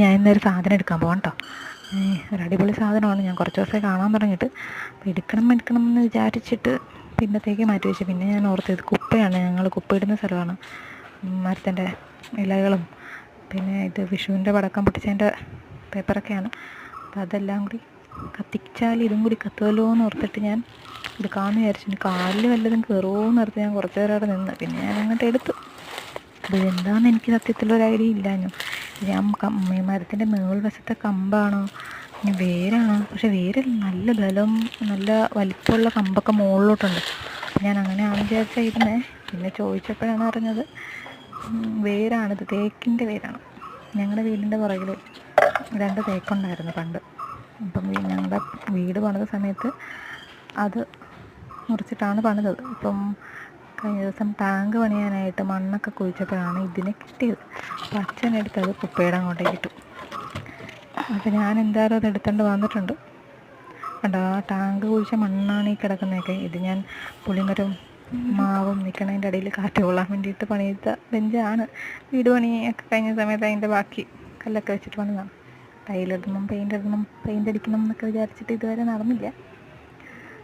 ഞാൻ ഇന്നൊരു സാധനം എടുക്കാൻ പോകാം കേട്ടോ. ഒരു അടിപൊളി സാധനമാണ്. ഞാൻ കുറച്ച് ദിവസമായി കാണാൻ തുടങ്ങിയിട്ട്. അപ്പോൾ എടുക്കണം എന്ന് വിചാരിച്ചിട്ട് പിന്നത്തേക്ക് മാറ്റി വെച്ചു. പിന്നെ ഞാൻ ഓർത്തത് കുപ്പയാണ്. ഞങ്ങൾ കുപ്പയിടുന്ന സ്ഥലമാണ്. മരത്തിൻ്റെ ഇലകളും പിന്നെ ഇത് വിഷുവിൻ്റെ പടക്കം പൊട്ടിച്ചതിൻ്റെ പേപ്പറൊക്കെയാണ്. അപ്പോൾ അതെല്ലാം കൂടി കത്തിച്ചാൽ ഇതും കൂടി കത്തുമല്ലോ എന്ന് ഓർത്തിട്ട് ഞാൻ എടുക്കാമെന്ന് വിചാരിച്ചു. കാലിൽ വല്ലതും കയറുമോ എന്ന് ഓർത്ത് ഞാൻ കുറച്ച് നേരം അവിടെ നിന്ന്. പിന്നെ ഞാൻ അങ്ങോട്ട് എടുത്തു. അപ്പോൾ ഇതെന്താണെന്ന് എനിക്ക് സത്യത്തിലൊരു ഐഡിയ ഇല്ലാഞ്ഞു. ഞാൻ മരത്തിൻ്റെ മേൾ വശത്തെ കമ്പാണോ ഇനി വേരാണോ? പക്ഷെ വേര് നല്ല ബലം നല്ല വലിപ്പമുള്ള കമ്പൊക്കെ മുകളിലോട്ടുണ്ട്. ഞാൻ അങ്ങനെയാണെന്ന് വിചാരിച്ചായിരുന്നേ. പിന്നെ ചോദിച്ചപ്പോഴാണ് അറിഞ്ഞത് വേരാണിത്, തേക്കിൻ്റെ വേരാണ്. ഞങ്ങളുടെ വീടിൻ്റെ പുറകിൽ 2 തേക്കുണ്ടായിരുന്നു പണ്ട്. അപ്പം ഞങ്ങളുടെ വീട് പണിത സമയത്ത് അത് മുറിച്ചിട്ടാണ് പണിതത്. ഇപ്പം കഴിഞ്ഞ ദിവസം ടാങ്ക് പണിയാനായിട്ട് മണ്ണൊക്കെ കുഴിച്ചപ്പോഴാണ് ഇതിനെ കിട്ടിയത്. അപ്പം അച്ഛനെടുത്ത് അത് കുപ്പയുടെ അങ്ങോട്ടേക്ക് ഇട്ടു. അപ്പോൾ ഞാൻ എന്തായാലും അത് എടുത്തുകൊണ്ട് വന്നിട്ടുണ്ട്. കണ്ടോ, ആ ടാങ്ക് കുഴിച്ച മണ്ണാണ് ഈ കിടക്കുന്നതൊക്കെ. ഇത് ഞാൻ പുളിമരവും മാവും നിൽക്കണതിൻ്റെ ഇടയിൽ കാറ്റ് കൊള്ളാൻ വേണ്ടിയിട്ട് പണിയെടുത്ത ബെഞ്ചാണ്. വീട് പണിയൊക്കെ കഴിഞ്ഞ സമയത്ത് അതിൻ്റെ ബാക്കി കല്ലൊക്കെ വെച്ചിട്ട് പണിതാണ്. ടൈലിടണം, പെയിൻ്റ് അടിക്കണം എന്നൊക്കെ വിചാരിച്ചിട്ട് ഇതുവരെ നടന്നില്ല.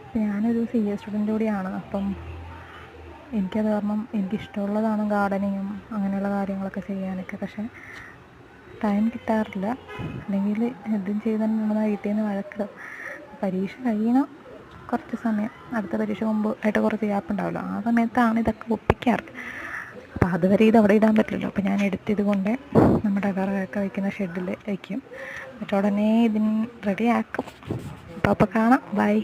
അപ്പം ഞാനൊരു CA സ്റ്റുഡൻ്റ് കൂടിയാണ്. അപ്പം എനിക്കത് കാരണം എനിക്കിഷ്ടമുള്ളതാണ് ഗാർഡനിങ്ങും അങ്ങനെയുള്ള കാര്യങ്ങളൊക്കെ ചെയ്യാനൊക്കെ. പക്ഷേ ടൈം കിട്ടാറില്ല. അല്ലെങ്കിൽ എന്തും ചെയ്തെന്ന് വീട്ടിൽ നിന്ന് വഴക്കിടും. പരീക്ഷ കഴിയണം കുറച്ച് സമയം, അടുത്ത പരീക്ഷ മുമ്പ് ആയിട്ട് കുറച്ച് ഗ്യാപ്പ് ഉണ്ടാവുമല്ലോ, ആ സമയത്താണ് ഇതൊക്കെ ഒപ്പിക്കാറ്. അപ്പോൾ അതുവരെ ഇത് അവിടെ ഇടാൻ പറ്റില്ലല്ലോ. അപ്പോൾ ഞാൻ എടുത്തിത് കൊണ്ട് നമ്മുടെ കറയൊക്കെ വയ്ക്കുന്ന ഷെഡിൽ വയ്ക്കും. എന്നിട്ട് ഉടനെ ഇതിന് റെഡിയാക്കും. അപ്പോൾ കാണാം. ബൈ.